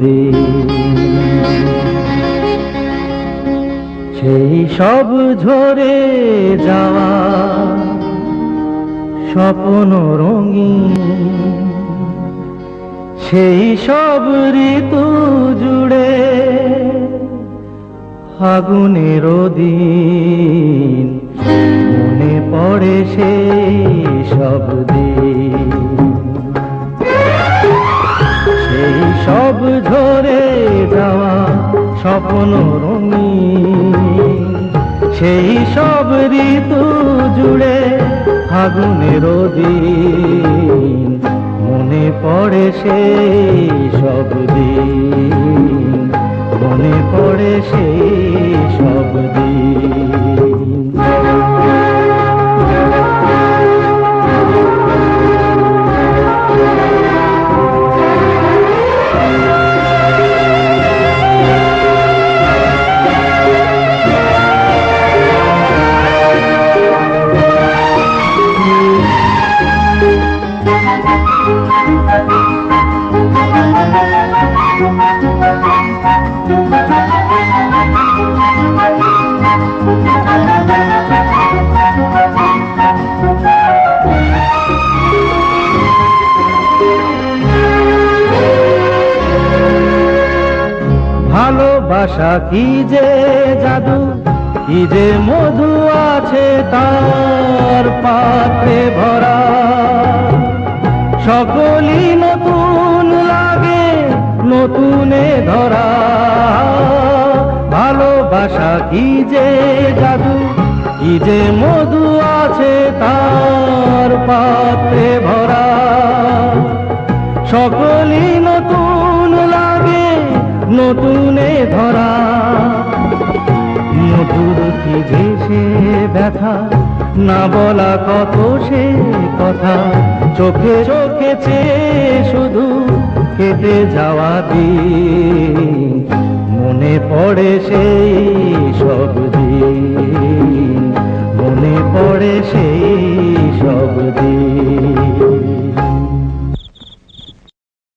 দিন। সেই সব ঝরে যাওয়া স্বপ্ন রঙিন, সেই সব ঋতু জুড়ে ফাগুনের দিন, মনে পড়ে সেই সব দিন। সেই সব ঝরে যাওয়া স্বপ্ন রঙিন, সেই সব ঋতু জুড়ে ফাগুনের দিন, মনে পড়ে সেই সব দিন, মনে পড়ে সেই সব দিন। ভালোবাসা কি যে জাদু, কি যে মধু আছে তার পাত্রে ভরা, সকলই নতুন লাগে নতুনে ধরা। ভালোবাসা কি যে জাদু, কি যে মধু আছে তার পাত্রে ভরা, সকলই নতুন লাগে নতুনে ধরা। মধুর কি যে সে ব্যথা, না বলা কত সে কথা, চোখে চোখে চেয়ে শুধু কেটে যাওয়া দিন, মনে পড়ে সেই সব দিন,